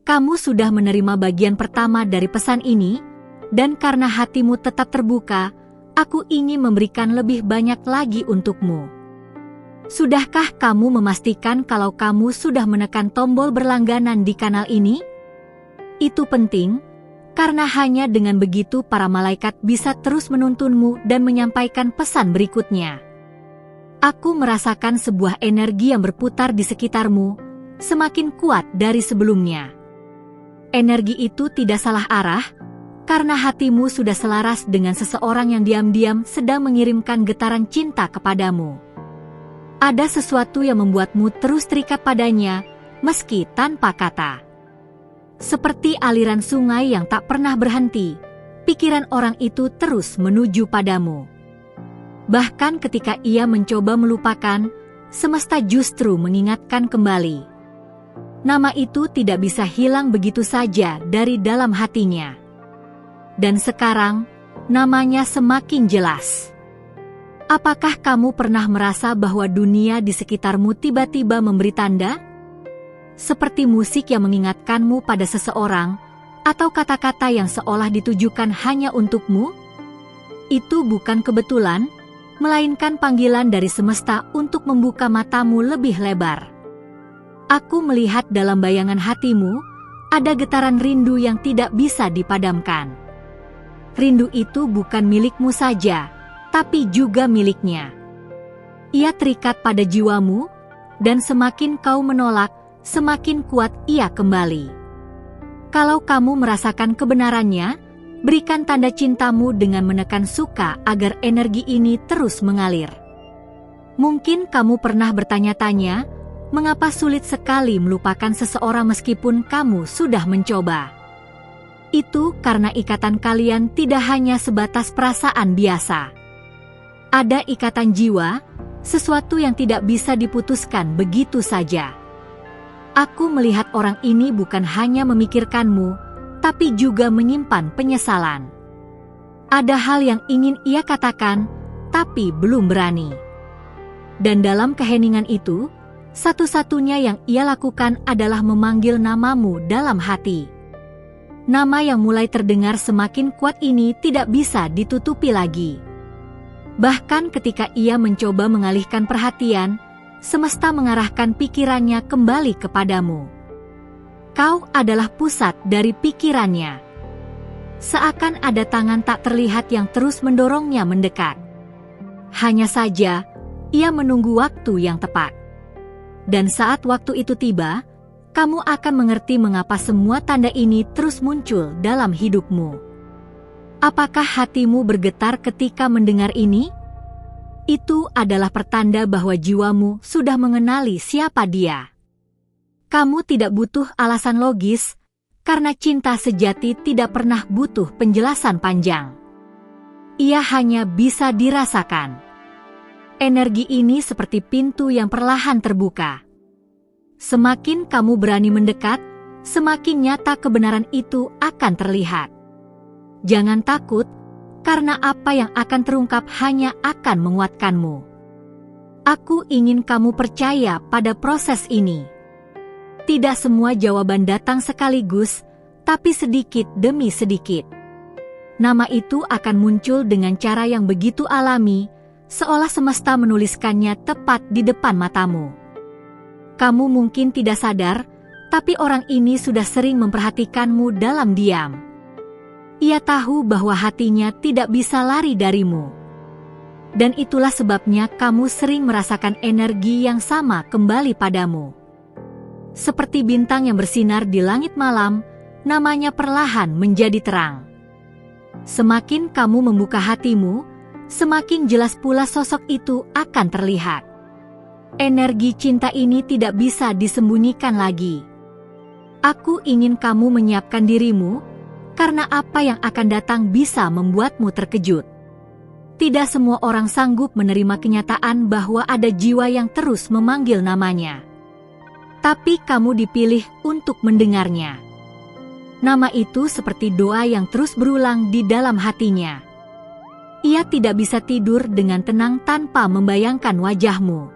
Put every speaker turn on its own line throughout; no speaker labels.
Kamu sudah menerima bagian pertama dari pesan ini, dan karena hatimu tetap terbuka, aku ingin memberikan lebih banyak lagi untukmu. Sudahkah kamu memastikan kalau kamu sudah menekan tombol berlangganan di kanal ini? Itu penting, karena hanya dengan begitu para malaikat bisa terus menuntunmu dan menyampaikan pesan berikutnya. Aku merasakan sebuah energi yang berputar di sekitarmu, semakin kuat dari sebelumnya. Energi itu tidak salah arah, karena hatimu sudah selaras dengan seseorang yang diam-diam sedang mengirimkan getaran cinta kepadamu. Ada sesuatu yang membuatmu terus terikat padanya, meski tanpa kata. Seperti aliran sungai yang tak pernah berhenti, pikiran orang itu terus menuju padamu. Bahkan ketika ia mencoba melupakan, semesta justru mengingatkan kembali. Nama itu tidak bisa hilang begitu saja dari dalam hatinya. Dan sekarang, namanya semakin jelas. Apakah kamu pernah merasa bahwa dunia di sekitarmu tiba-tiba memberi tanda? Seperti musik yang mengingatkanmu pada seseorang, atau kata-kata yang seolah ditujukan hanya untukmu? Itu bukan kebetulan, melainkan panggilan dari semesta untuk membuka matamu lebih lebar. Aku melihat dalam bayangan hatimu, ada getaran rindu yang tidak bisa dipadamkan. Rindu itu bukan milikmu saja, tapi juga miliknya. Ia terikat pada jiwamu, dan semakin kau menolak, semakin kuat ia kembali. Kalau kamu merasakan kebenarannya, berikan tanda cintamu dengan menekan suka agar energi ini terus mengalir. Mungkin kamu pernah bertanya-tanya, mengapa sulit sekali melupakan seseorang meskipun kamu sudah mencoba? Itu karena ikatan kalian tidak hanya sebatas perasaan biasa. Ada ikatan jiwa, sesuatu yang tidak bisa diputuskan begitu saja. Aku melihat orang ini bukan hanya memikirkanmu, tapi juga menyimpan penyesalan. Ada hal yang ingin ia katakan, tapi belum berani. Dan dalam keheningan itu, satu-satunya yang ia lakukan adalah memanggil namamu dalam hati. Nama yang mulai terdengar semakin kuat ini tidak bisa ditutupi lagi. Bahkan ketika ia mencoba mengalihkan perhatian, semesta mengarahkan pikirannya kembali kepadamu. Kau adalah pusat dari pikirannya. Seakan ada tangan tak terlihat yang terus mendorongnya mendekat. Hanya saja, ia menunggu waktu yang tepat. Dan saat waktu itu tiba, kamu akan mengerti mengapa semua tanda ini terus muncul dalam hidupmu. Apakah hatimu bergetar ketika mendengar ini? Itu adalah pertanda bahwa jiwamu sudah mengenali siapa dia. Kamu tidak butuh alasan logis, karena cinta sejati tidak pernah butuh penjelasan panjang. Ia hanya bisa dirasakan. Energi ini seperti pintu yang perlahan terbuka. Semakin kamu berani mendekat, semakin nyata kebenaran itu akan terlihat. Jangan takut, karena apa yang akan terungkap hanya akan menguatkanmu. Aku ingin kamu percaya pada proses ini. Tidak semua jawaban datang sekaligus, tapi sedikit demi sedikit. Nama itu akan muncul dengan cara yang begitu alami, seolah semesta menuliskannya tepat di depan matamu. Kamu mungkin tidak sadar, tapi orang ini sudah sering memperhatikanmu dalam diam. Ia tahu bahwa hatinya tidak bisa lari darimu. Dan itulah sebabnya kamu sering merasakan energi yang sama kembali padamu. Seperti bintang yang bersinar di langit malam, namanya perlahan menjadi terang. Semakin kamu membuka hatimu, semakin jelas pula sosok itu akan terlihat. Energi cinta ini tidak bisa disembunyikan lagi. Aku ingin kamu menyiapkan dirimu, karena apa yang akan datang bisa membuatmu terkejut. Tidak semua orang sanggup menerima kenyataan bahwa ada jiwa yang terus memanggil namanya. Tapi kamu dipilih untuk mendengarnya. Nama itu seperti doa yang terus berulang di dalam hatinya. Ia tidak bisa tidur dengan tenang tanpa membayangkan wajahmu.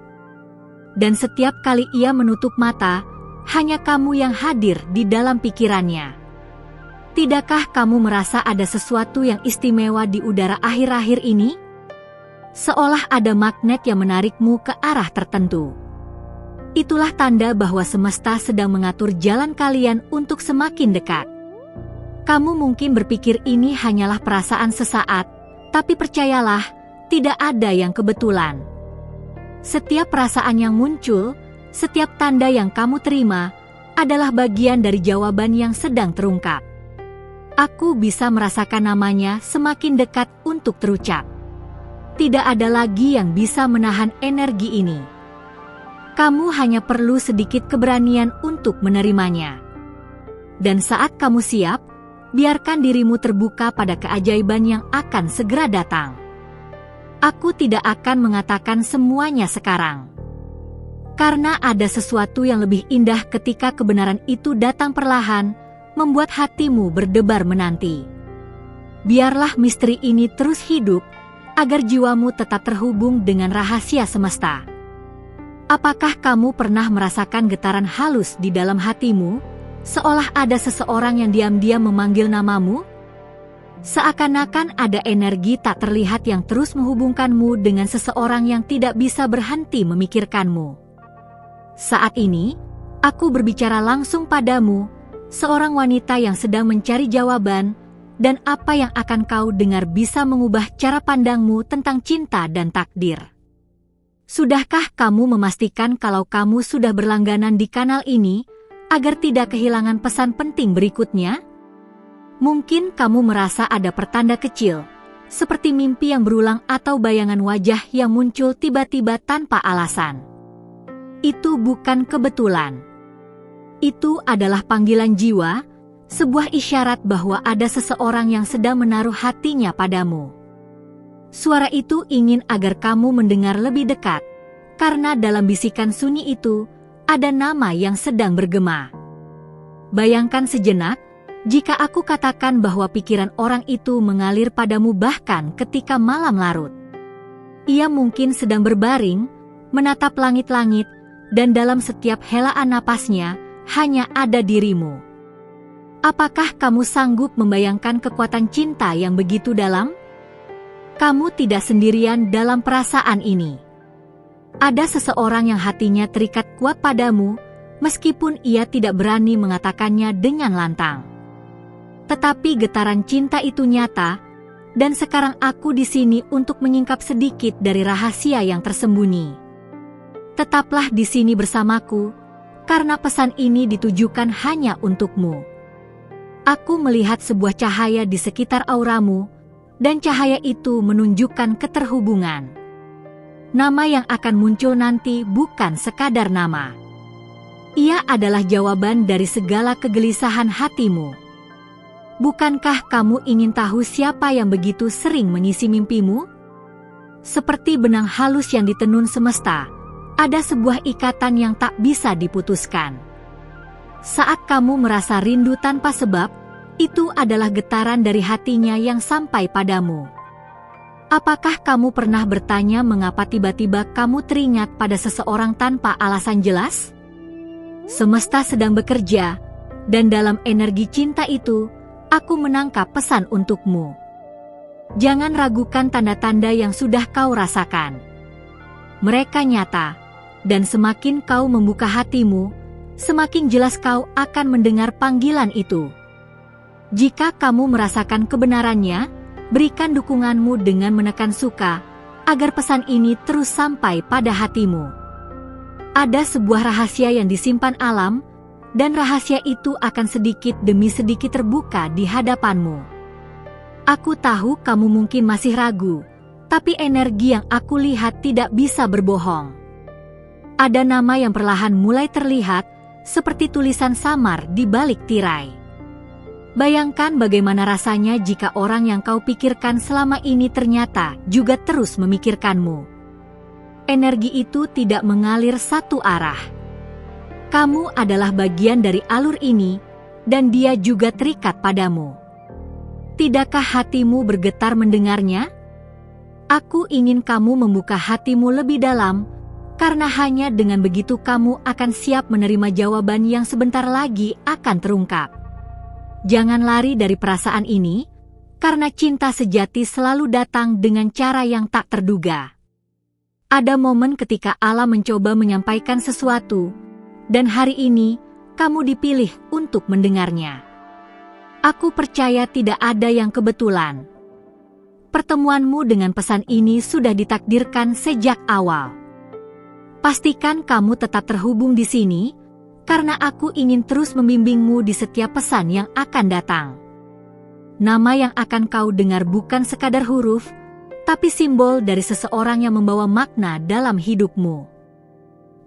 Dan setiap kali ia menutup mata, hanya kamu yang hadir di dalam pikirannya. Tidakkah kamu merasa ada sesuatu yang istimewa di udara akhir-akhir ini? Seolah ada magnet yang menarikmu ke arah tertentu. Itulah tanda bahwa semesta sedang mengatur jalan kalian untuk semakin dekat. Kamu mungkin berpikir ini hanyalah perasaan sesaat, tapi percayalah, tidak ada yang kebetulan. Setiap perasaan yang muncul, setiap tanda yang kamu terima, adalah bagian dari jawaban yang sedang terungkap. Aku bisa merasakan namanya semakin dekat untuk terucap. Tidak ada lagi yang bisa menahan energi ini. Kamu hanya perlu sedikit keberanian untuk menerimanya. Dan saat kamu siap, biarkan dirimu terbuka pada keajaiban yang akan segera datang. Aku tidak akan mengatakan semuanya sekarang. Karena ada sesuatu yang lebih indah ketika kebenaran itu datang perlahan, membuat hatimu berdebar menanti. Biarlah misteri ini terus hidup, agar jiwamu tetap terhubung dengan rahasia semesta. Apakah kamu pernah merasakan getaran halus di dalam hatimu, seolah ada seseorang yang diam-diam memanggil namamu? Seakan-akan ada energi tak terlihat yang terus menghubungkanmu dengan seseorang yang tidak bisa berhenti memikirkanmu. Saat ini, aku berbicara langsung padamu, seorang wanita yang sedang mencari jawaban, dan apa yang akan kau dengar bisa mengubah cara pandangmu tentang cinta dan takdir. Sudahkah kamu memastikan kalau kamu sudah berlangganan di kanal ini, agar tidak kehilangan pesan penting berikutnya? Mungkin kamu merasa ada pertanda kecil, seperti mimpi yang berulang atau bayangan wajah yang muncul tiba-tiba tanpa alasan. Itu bukan kebetulan. Itu adalah panggilan jiwa, sebuah isyarat bahwa ada seseorang yang sedang menaruh hatinya padamu. Suara itu ingin agar kamu mendengar lebih dekat, karena dalam bisikan sunyi itu, ada nama yang sedang bergema. Bayangkan sejenak, jika aku katakan bahwa pikiran orang itu mengalir padamu bahkan ketika malam larut. Ia mungkin sedang berbaring, menatap langit-langit, dan dalam setiap helaan napasnya, hanya ada dirimu. Apakah kamu sanggup membayangkan kekuatan cinta yang begitu dalam? Kamu tidak sendirian dalam perasaan ini. Ada seseorang yang hatinya terikat kuat padamu, meskipun ia tidak berani mengatakannya dengan lantang. Tetapi getaran cinta itu nyata, dan sekarang aku di sini untuk menyingkap sedikit dari rahasia yang tersembunyi. Tetaplah di sini bersamaku, karena pesan ini ditujukan hanya untukmu. Aku melihat sebuah cahaya di sekitar auramu, dan cahaya itu menunjukkan keterhubungan. Nama yang akan muncul nanti bukan sekadar nama. Ia adalah jawaban dari segala kegelisahan hatimu. Bukankah kamu ingin tahu siapa yang begitu sering mengisi mimpimu? Seperti benang halus yang ditenun semesta, ada sebuah ikatan yang tak bisa diputuskan. Saat kamu merasa rindu tanpa sebab, itu adalah getaran dari hatinya yang sampai padamu. Apakah kamu pernah bertanya mengapa tiba-tiba kamu teringat pada seseorang tanpa alasan jelas? Semesta sedang bekerja, dan dalam energi cinta itu, aku menangkap pesan untukmu. Jangan ragukan tanda-tanda yang sudah kau rasakan. Mereka nyata, dan semakin kau membuka hatimu, semakin jelas kau akan mendengar panggilan itu. Jika kamu merasakan kebenarannya, berikan dukunganmu dengan menekan suka, agar pesan ini terus sampai pada hatimu. Ada sebuah rahasia yang disimpan alam, dan rahasia itu akan sedikit demi sedikit terbuka di hadapanmu. Aku tahu kamu mungkin masih ragu, tapi energi yang aku lihat tidak bisa berbohong. Ada nama yang perlahan mulai terlihat, seperti tulisan samar di balik tirai. Bayangkan bagaimana rasanya jika orang yang kau pikirkan selama ini ternyata juga terus memikirkanmu. Energi itu tidak mengalir satu arah. Kamu adalah bagian dari alur ini, dan dia juga terikat padamu. Tidakkah hatimu bergetar mendengarnya? Aku ingin kamu membuka hatimu lebih dalam, Karena hanya dengan begitu kamu akan siap menerima jawaban yang sebentar lagi akan terungkap. Jangan lari dari perasaan ini, karena cinta sejati selalu datang dengan cara yang tak terduga. Ada momen ketika Allah mencoba menyampaikan sesuatu, dan hari ini kamu dipilih untuk mendengarnya. Aku percaya tidak ada yang kebetulan. Pertemuanmu dengan pesan ini sudah ditakdirkan sejak awal. Pastikan kamu tetap terhubung di sini, karena aku ingin terus membimbingmu di setiap pesan yang akan datang. Nama yang akan kau dengar bukan sekadar huruf, tapi simbol dari seseorang yang membawa makna dalam hidupmu.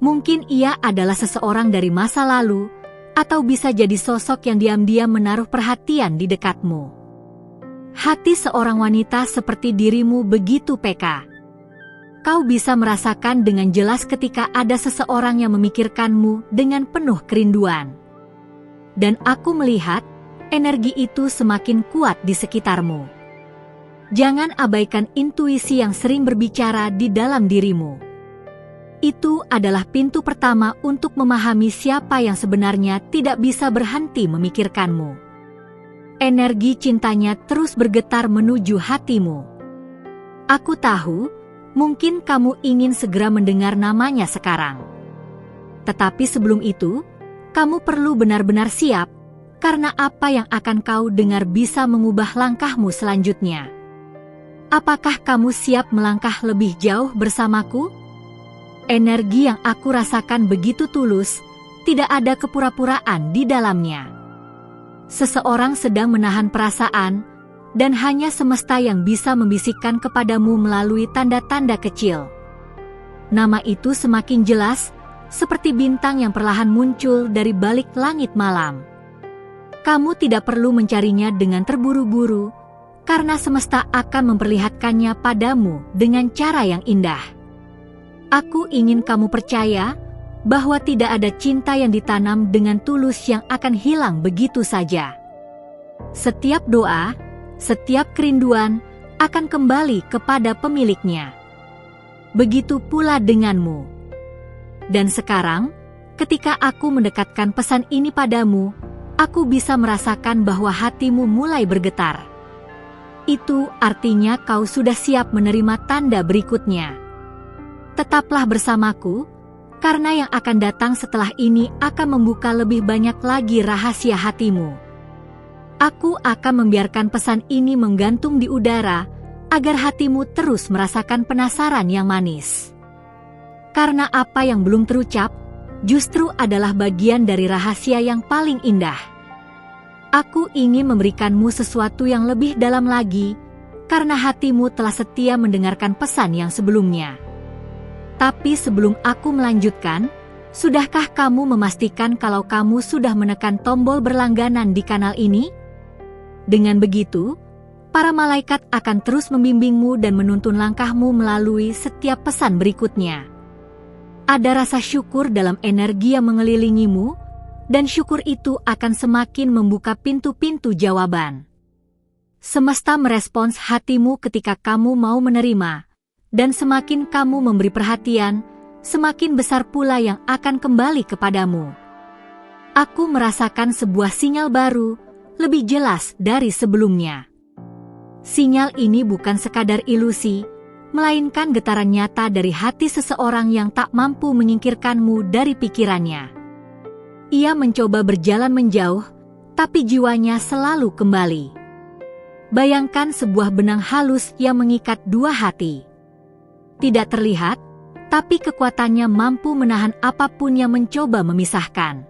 Mungkin ia adalah seseorang dari masa lalu, atau bisa jadi sosok yang diam-diam menaruh perhatian di dekatmu. Hati seorang wanita seperti dirimu begitu peka. Kau bisa merasakan dengan jelas ketika ada seseorang yang memikirkanmu dengan penuh kerinduan. Dan aku melihat energi itu semakin kuat di sekitarmu. Jangan abaikan intuisi yang sering berbicara di dalam dirimu. Itu adalah pintu pertama untuk memahami siapa yang sebenarnya tidak bisa berhenti memikirkanmu. Energi cintanya terus bergetar menuju hatimu. Aku tahu, mungkin kamu ingin segera mendengar namanya sekarang. Tetapi sebelum itu, kamu perlu benar-benar siap, karena apa yang akan kau dengar bisa mengubah langkahmu selanjutnya. Apakah kamu siap melangkah lebih jauh bersamaku? Energi yang aku rasakan begitu tulus, tidak ada kepura-puraan di dalamnya. Seseorang sedang menahan perasaan, dan hanya semesta yang bisa membisikkan kepadamu melalui tanda-tanda kecil. Nama itu semakin jelas, seperti bintang yang perlahan muncul dari balik langit malam. Kamu tidak perlu mencarinya dengan terburu-buru, karena semesta akan memperlihatkannya padamu dengan cara yang indah. Aku ingin kamu percaya bahwa tidak ada cinta yang ditanam dengan tulus yang akan hilang begitu saja. Setiap doa, setiap kerinduan akan kembali kepada pemiliknya. Begitu pula denganmu. Dan sekarang, ketika aku mendekatkan pesan ini padamu, aku bisa merasakan bahwa hatimu mulai bergetar. Itu artinya kau sudah siap menerima tanda berikutnya. Tetaplah bersamaku, karena yang akan datang setelah ini akan membuka lebih banyak lagi rahasia hatimu. Aku akan membiarkan pesan ini menggantung di udara, agar hatimu terus merasakan penasaran yang manis. Karena apa yang belum terucap, justru adalah bagian dari rahasia yang paling indah. Aku ingin memberikanmu sesuatu yang lebih dalam lagi, karena hatimu telah setia mendengarkan pesan yang sebelumnya. Tapi sebelum aku melanjutkan, sudahkah kamu memastikan kalau kamu sudah menekan tombol berlangganan di kanal ini? Dengan begitu, para malaikat akan terus membimbingmu dan menuntun langkahmu melalui setiap pesan berikutnya. Ada rasa syukur dalam energi yang mengelilingimu, dan syukur itu akan semakin membuka pintu-pintu jawaban. Semesta merespons hatimu ketika kamu mau menerima, dan semakin kamu memberi perhatian, semakin besar pula yang akan kembali kepadamu. Aku merasakan sebuah sinyal baru, lebih jelas dari sebelumnya. Sinyal ini bukan sekadar ilusi, melainkan getaran nyata dari hati seseorang yang tak mampu menyingkirkanmu dari pikirannya. Ia mencoba berjalan menjauh, tapi jiwanya selalu kembali. Bayangkan sebuah benang halus yang mengikat dua hati. Tidak terlihat, tapi kekuatannya mampu menahan apapun yang mencoba memisahkan.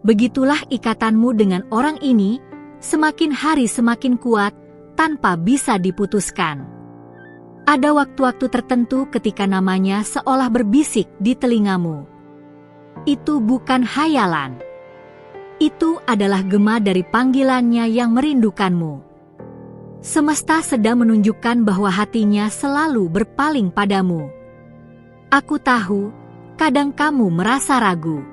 Begitulah ikatanmu dengan orang ini, semakin hari semakin kuat, tanpa bisa diputuskan. Ada waktu-waktu tertentu ketika namanya seolah berbisik di telingamu. Itu bukan hayalan. Itu adalah gema dari panggilannya yang merindukanmu. Semesta sedang menunjukkan bahwa hatinya selalu berpaling padamu. Aku tahu, kadang kamu merasa ragu.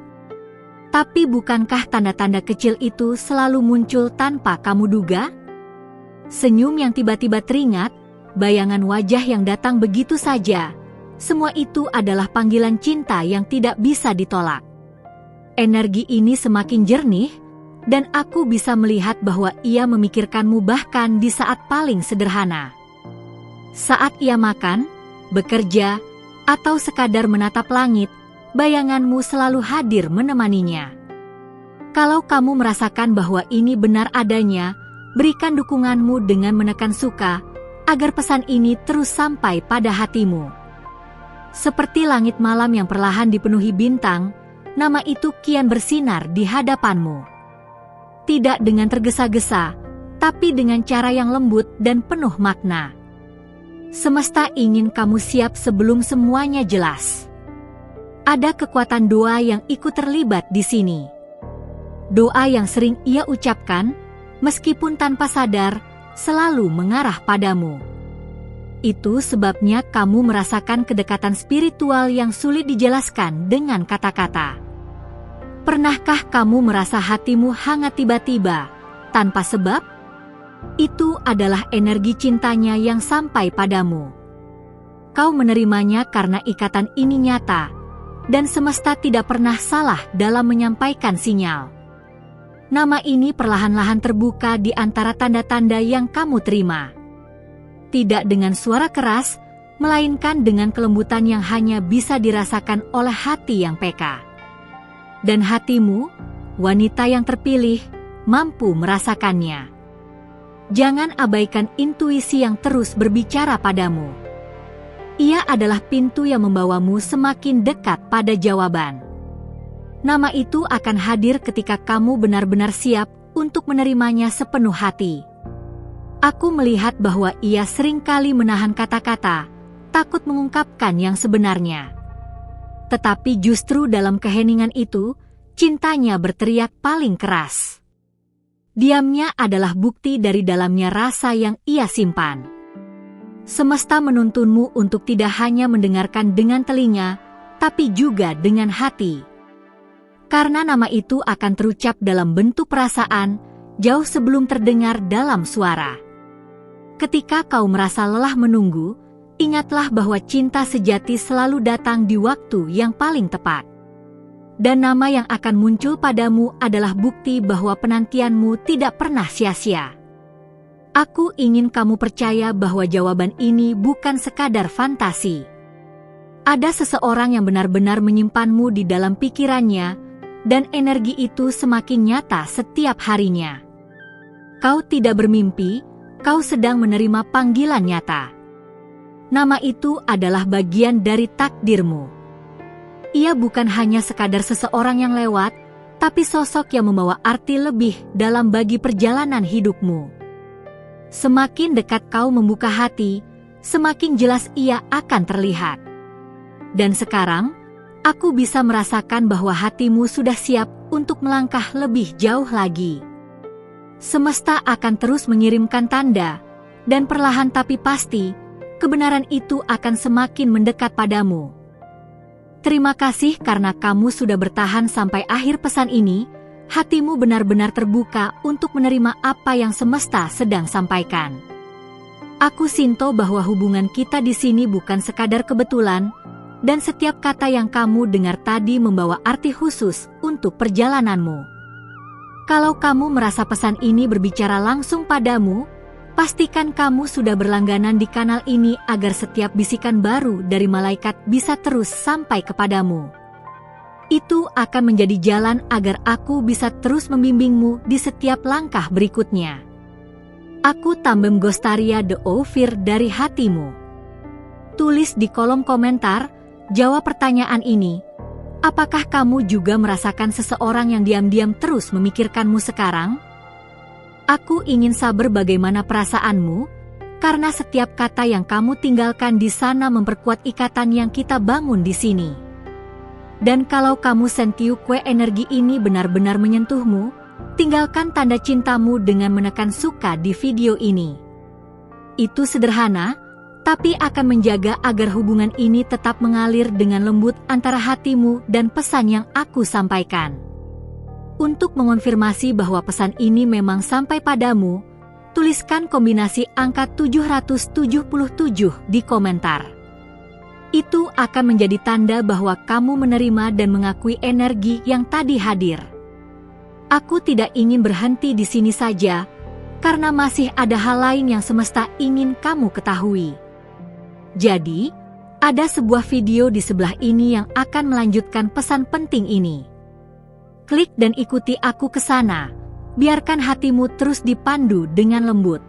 Tapi bukankah tanda-tanda kecil itu selalu muncul tanpa kamu duga? Senyum yang tiba-tiba teringat, bayangan wajah yang datang begitu saja, Semua itu adalah panggilan cinta yang tidak bisa ditolak. Energi ini semakin jernih, dan aku bisa melihat bahwa ia memikirkanmu bahkan di saat paling sederhana. Saat ia makan, bekerja, atau sekadar menatap langit, bayanganmu selalu hadir menemaninya. Kalau kamu merasakan bahwa ini benar adanya, berikan dukunganmu dengan menekan suka, agar pesan ini terus sampai pada hatimu. Seperti langit malam yang perlahan dipenuhi bintang, nama itu kian bersinar di hadapanmu. Tidak dengan tergesa-gesa, tapi dengan cara yang lembut dan penuh makna. Semesta ingin kamu siap sebelum semuanya jelas. Ada kekuatan doa yang ikut terlibat di sini. Doa yang sering ia ucapkan, meskipun tanpa sadar, selalu mengarah padamu. Itu sebabnya kamu merasakan kedekatan spiritual yang sulit dijelaskan dengan kata-kata. Pernahkah kamu merasa hatimu hangat tiba-tiba, tanpa sebab? Itu adalah energi cintanya yang sampai padamu. Kau menerimanya karena ikatan ini nyata, dan semesta tidak pernah salah dalam menyampaikan sinyal. Nama ini perlahan-lahan terbuka di antara tanda-tanda yang kamu terima. Tidak dengan suara keras, melainkan dengan kelembutan yang hanya bisa dirasakan oleh hati yang peka. Dan hatimu, wanita yang terpilih, mampu merasakannya. Jangan abaikan intuisi yang terus berbicara padamu. Ia adalah pintu yang membawamu semakin dekat pada jawaban. Nama itu akan hadir ketika kamu benar-benar siap untuk menerimanya sepenuh hati. Aku melihat bahwa ia seringkali menahan kata-kata, takut mengungkapkan yang sebenarnya. Tetapi justru dalam keheningan itu, cintanya berteriak paling keras. Diamnya adalah bukti dari dalamnya rasa yang ia simpan. Semesta menuntunmu untuk tidak hanya mendengarkan dengan telinga, tapi juga dengan hati. Karena nama itu akan terucap dalam bentuk perasaan, jauh sebelum terdengar dalam suara. Ketika kau merasa lelah menunggu, ingatlah bahwa cinta sejati selalu datang di waktu yang paling tepat. Dan nama yang akan muncul padamu adalah bukti bahwa penantianmu tidak pernah sia-sia. Aku ingin kamu percaya bahwa jawaban ini bukan sekadar fantasi. Ada seseorang yang benar-benar menyimpanmu di dalam pikirannya, dan energi itu semakin nyata setiap harinya. Kau tidak bermimpi, kau sedang menerima panggilan nyata. Nama itu adalah bagian dari takdirmu. Ia bukan hanya sekadar seseorang yang lewat, tapi sosok yang membawa arti lebih dalam bagi perjalanan hidupmu. Semakin dekat kau membuka hati, semakin jelas ia akan terlihat. Dan sekarang, aku bisa merasakan bahwa hatimu sudah siap untuk melangkah lebih jauh lagi. Semesta akan terus mengirimkan tanda, dan perlahan tapi pasti, kebenaran itu akan semakin mendekat padamu. Terima kasih karena kamu sudah bertahan sampai akhir pesan ini. Hatimu benar-benar terbuka untuk menerima apa yang semesta sedang sampaikan. Aku sinto bahwa hubungan kita di sini bukan sekadar kebetulan, dan setiap kata yang kamu dengar tadi membawa arti khusus untuk perjalananmu. Kalau kamu merasa pesan ini berbicara langsung padamu, pastikan kamu sudah berlangganan di kanal ini agar setiap bisikan baru dari malaikat bisa terus sampai kepadamu. Itu akan menjadi jalan agar aku bisa terus membimbingmu di setiap langkah berikutnya. Aku Tambem Gostaria de Ophir dari hatimu. Tulis di kolom komentar, jawab pertanyaan ini. Apakah kamu juga merasakan seseorang yang diam-diam terus memikirkanmu sekarang? Aku ingin sabar bagaimana perasaanmu, karena setiap kata yang kamu tinggalkan di sana memperkuat ikatan yang kita bangun di sini. Dan kalau kamu sentiu kue energi ini benar-benar menyentuhmu, tinggalkan tanda cintamu dengan menekan suka di video ini. Itu sederhana, tapi akan menjaga agar hubungan ini tetap mengalir dengan lembut antara hatimu dan pesan yang aku sampaikan. Untuk mengonfirmasi bahwa pesan ini memang sampai padamu, tuliskan kombinasi angka 777 di komentar. Itu akan menjadi tanda bahwa kamu menerima dan mengakui energi yang tadi hadir. Aku tidak ingin berhenti di sini saja, karena masih ada hal lain yang semesta ingin kamu ketahui. Jadi, ada sebuah video di sebelah ini yang akan melanjutkan pesan penting ini. Klik dan ikuti aku ke sana. Biarkan hatimu terus dipandu dengan lembut.